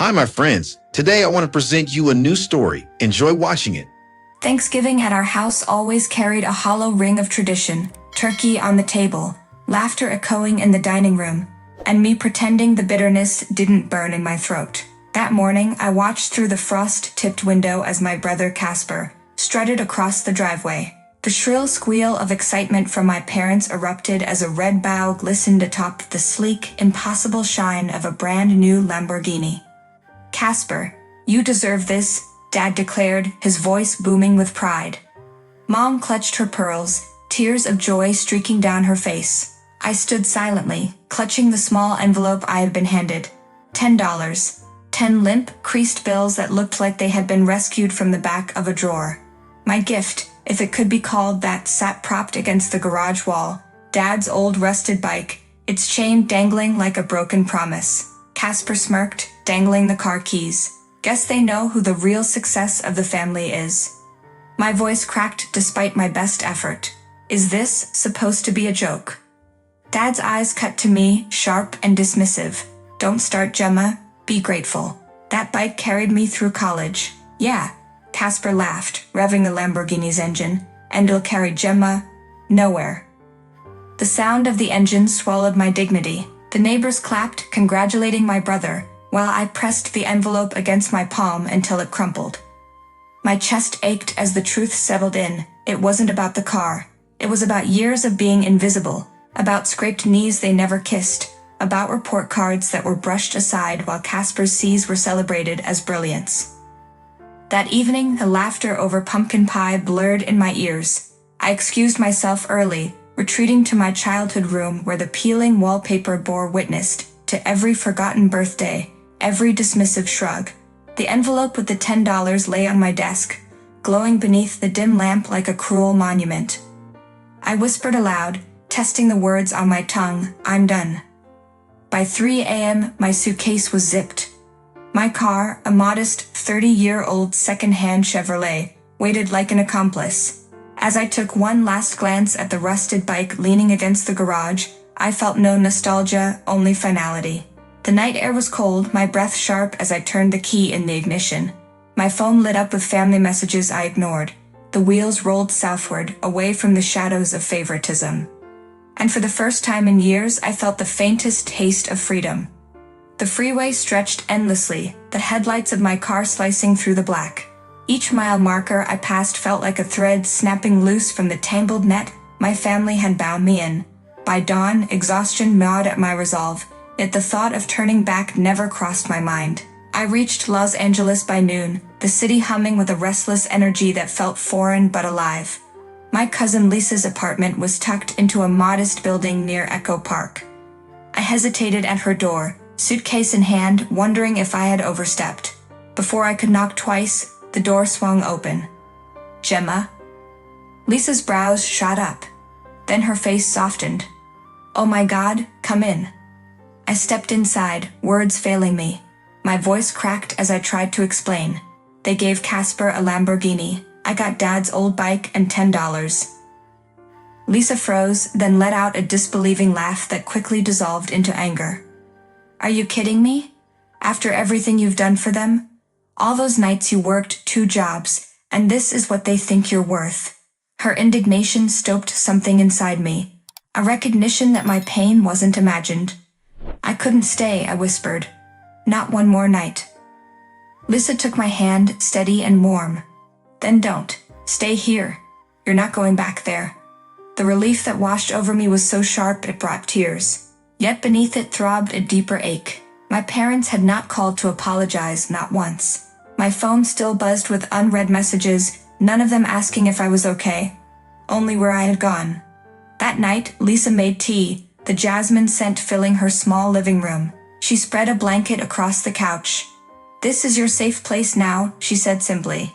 Hi, my friends. Today I want to present you a new story. Enjoy watching it. Thanksgiving at our house always carried a hollow ring of tradition, turkey on the table, laughter echoing in the dining room, and me pretending the bitterness didn't burn in my throat. That morning, I watched through the frost-tipped window as my brother Casper strutted across the driveway. The shrill squeal of excitement from my parents erupted as a red bow glistened atop the sleek, impossible shine of a brand new Lamborghini. "Casper, you deserve this," Dad declared, his voice booming with pride. Mom clutched her pearls, tears of joy streaking down her face. I stood silently, clutching the small envelope I had been handed. $10. 10 limp, creased bills that looked like they had been rescued from the back of a drawer. My gift, if it could be called that, sat propped against the garage wall, Dad's old rusted bike, its chain dangling like a broken promise. Casper smirked, dangling the car keys. "Guess they know who the real success of the family is." My voice cracked despite my best effort. "Is this supposed to be a joke?" Dad's eyes cut to me, sharp and dismissive. "Don't start, Gemma. Be grateful. That bike carried me through college." "Yeah," Casper laughed, revving the Lamborghini's engine. "And it'll carry Gemma nowhere." The sound of the engine swallowed my dignity. The neighbors clapped, congratulating my brother, while I pressed the envelope against my palm until it crumpled. My chest ached as the truth settled in. It wasn't about the car. It was about years of being invisible, about scraped knees they never kissed, about report cards that were brushed aside while Casper's C's were celebrated as brilliance. That evening, the laughter over pumpkin pie blurred in my ears. I excused myself early, retreating to my childhood room where the peeling wallpaper bore witness to every forgotten birthday, every dismissive shrug. The envelope with the $10 lay on my desk, glowing beneath the dim lamp like a cruel monument. I whispered aloud, testing the words on my tongue, "I'm done." By 3 a.m., my suitcase was zipped. My car, a modest 30-year-old second-hand Chevrolet, waited like an accomplice. As I took one last glance at the rusted bike leaning against the garage, I felt no nostalgia, only finality. The night air was cold, my breath sharp as I turned the key in the ignition. My phone lit up with family messages I ignored. The wheels rolled southward, away from the shadows of favoritism. And for the first time in years, I felt the faintest taste of freedom. The freeway stretched endlessly, the headlights of my car slicing through the black. Each mile marker I passed felt like a thread snapping loose from the tangled net my family had bound me in. By dawn, exhaustion gnawed at my resolve, yet the thought of turning back never crossed my mind. I reached Los Angeles by noon, the city humming with a restless energy that felt foreign but alive. My cousin Lisa's apartment was tucked into a modest building near Echo Park. I hesitated at her door, suitcase in hand, wondering if I had overstepped. Before I could knock twice, the door swung open. "Gemma?" Lisa's brows shot up. Then her face softened. "Oh my God, come in." I stepped inside, words failing me. My voice cracked as I tried to explain. "They gave Casper a Lamborghini. I got Dad's old bike and $10. Lisa froze, then let out a disbelieving laugh that quickly dissolved into anger. "Are you kidding me? After everything you've done for them? All those nights you worked 2 jobs, and this is what they think you're worth." Her indignation stoked something inside me, a recognition that my pain wasn't imagined. "I couldn't stay," I whispered. "Not one more night." Lisa took my hand, steady and warm. "Then don't. Stay here. You're not going back there." The relief that washed over me was so sharp it brought tears. Yet beneath it throbbed a deeper ache. My parents had not called to apologize, not once. My phone still buzzed with unread messages, none of them asking if I was okay, only where I had gone. That night, Lisa made tea, the jasmine scent filling her small living room. She spread a blanket across the couch. "This is your safe place now," she said simply.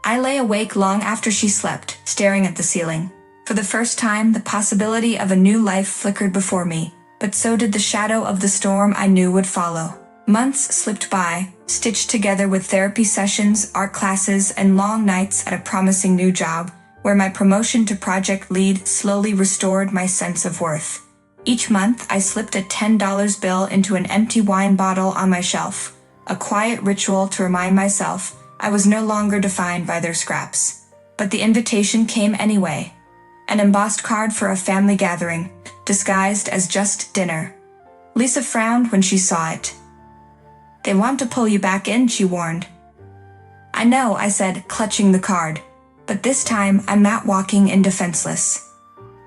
I lay awake long after she slept, staring at the ceiling. For the first time, the possibility of a new life flickered before me, but so did the shadow of the storm I knew would follow. Months slipped by, stitched together with therapy sessions, art classes, and long nights at a promising new job, where my promotion to project lead slowly restored my sense of worth. Each month, I slipped a $10 bill into an empty wine bottle on my shelf, a quiet ritual to remind myself I was no longer defined by their scraps. But the invitation came anyway. An embossed card for a family gathering, disguised as just dinner. Lisa frowned when she saw it. "They want to pull you back in," she warned. "I know," I said, clutching the card. But this time, I'm not walking in defenseless.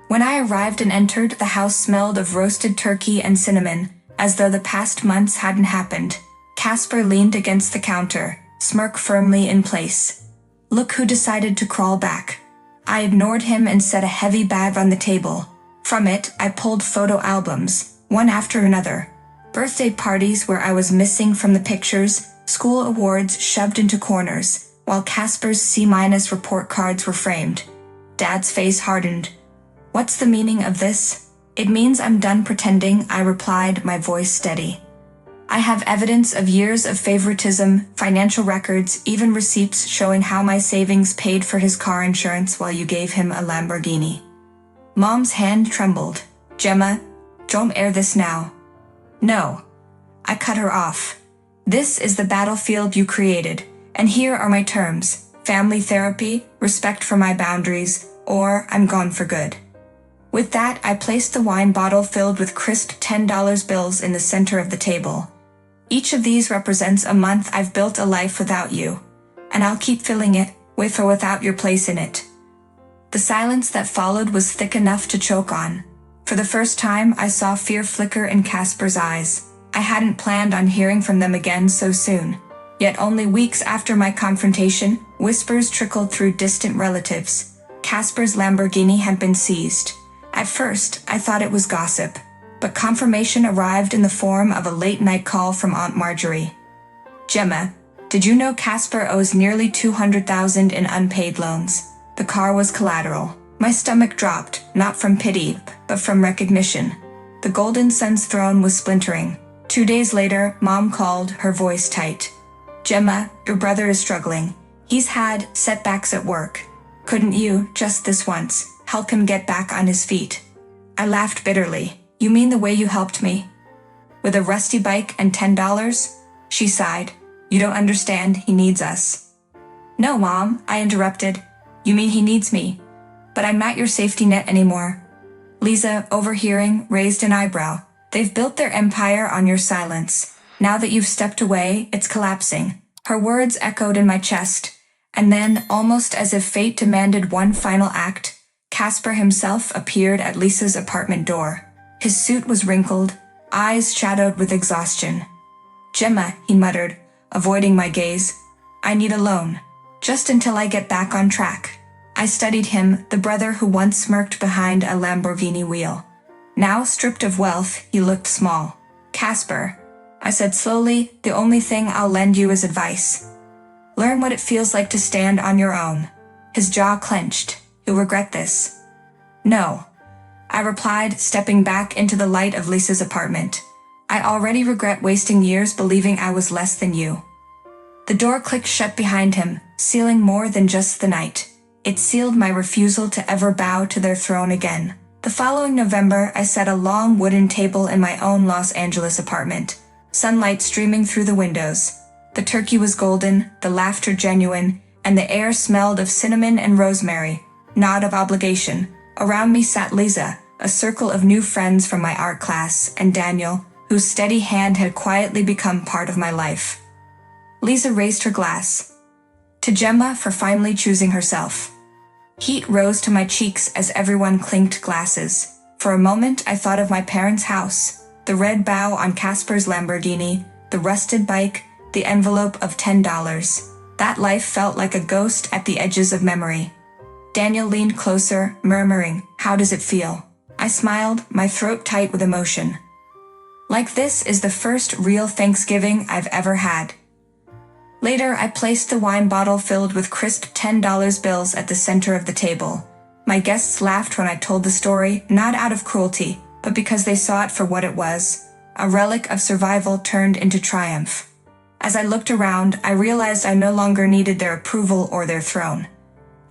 When I arrived and entered, the house smelled of roasted turkey and cinnamon, as though the past months hadn't happened. Casper leaned against the counter, smirk firmly in place. Look who decided to crawl back. I ignored him and set a heavy bag on the table. From it, I pulled photo albums, one after another. Birthday parties where I was missing from the pictures, school awards shoved into corners, while Casper's C- report cards were framed. Dad's face hardened. "What's the meaning of this?" "It means I'm done pretending," I replied, my voice steady. "I have evidence of years of favoritism, financial records, even receipts showing how my savings paid for his car insurance while you gave him a Lamborghini." Mom's hand trembled. "Gemma, don't air this now." "No." I cut her off. "This is the battlefield you created, and here are my terms: family therapy, respect for my boundaries, or I'm gone for good." With that, I placed the wine bottle filled with crisp $10 bills in the center of the table. "Each of these represents a month I've built a life without you, and I'll keep filling it, with or without your place in it." The silence that followed was thick enough to choke on. For the first time, I saw fear flicker in Casper's eyes. I hadn't planned on hearing from them again so soon. Yet only weeks after my confrontation, whispers trickled through distant relatives. Casper's Lamborghini had been seized. At first, I thought it was gossip, but confirmation arrived in the form of a late-night call from Aunt Marjorie. "Gemma, did you know Casper owes nearly $200,000 in unpaid loans? The car was collateral." My stomach dropped, not from pity, but from recognition. The golden sun's throne was splintering. 2 days later, Mom called, her voice tight. "Gemma, your brother is struggling. He's had setbacks at work. Couldn't you, just this once, help him get back on his feet?" I laughed bitterly. "You mean the way you helped me? With a rusty bike and $10? She sighed. "You don't understand, he needs us." "No, Mom," I interrupted. "You mean he needs me? But I'm not your safety net anymore." Lisa, overhearing, raised an eyebrow. "They've built their empire on your silence. Now that you've stepped away, it's collapsing." Her words echoed in my chest. And then, almost as if fate demanded one final act, Casper himself appeared at Lisa's apartment door. His suit was wrinkled, eyes shadowed with exhaustion. "Gemma," he muttered, avoiding my gaze. "I need a loan. Just until I get back on track." I studied him, the brother who once smirked behind a Lamborghini wheel. Now, stripped of wealth, he looked small. "Casper," I said slowly, "the only thing I'll lend you is advice. Learn what it feels like to stand on your own." His jaw clenched. "You'll regret this." "No," I replied, stepping back into the light of Lisa's apartment. "I already regret wasting years believing I was less than you." The door clicked shut behind him, sealing more than just the night. It sealed my refusal to ever bow to their throne again. The following November, I set a long wooden table in my own Los Angeles apartment, sunlight streaming through the windows. The turkey was golden, the laughter genuine, and the air smelled of cinnamon and rosemary. Nod of obligation. Around me sat Lisa, a circle of new friends from my art class, and Daniel, whose steady hand had quietly become part of my life. Lisa raised her glass. To Gemma for finally choosing herself. Heat rose to my cheeks as everyone clinked glasses. For a moment, I thought of my parents' house, the red bow on Casper's Lamborghini, the rusted bike, the envelope of $10. That life felt like a ghost at the edges of memory. Daniel leaned closer, murmuring, "How does it feel?" I smiled, my throat tight with emotion. "Like this is the first real Thanksgiving I've ever had." Later, I placed the wine bottle filled with crisp $10 bills at the center of the table. My guests laughed when I told the story, not out of cruelty, but because they saw it for what it was, a relic of survival turned into triumph. As I looked around, I realized I no longer needed their approval or their throne.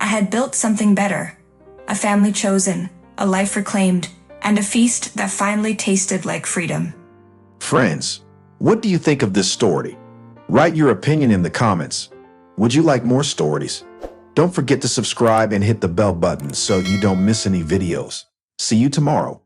I had built something better. A family chosen, a life reclaimed, and a feast that finally tasted like freedom. Friends, what do you think of this story? Write your opinion in the comments. Would you like more stories? Don't forget to subscribe and hit the bell button so you don't miss any videos. See you tomorrow.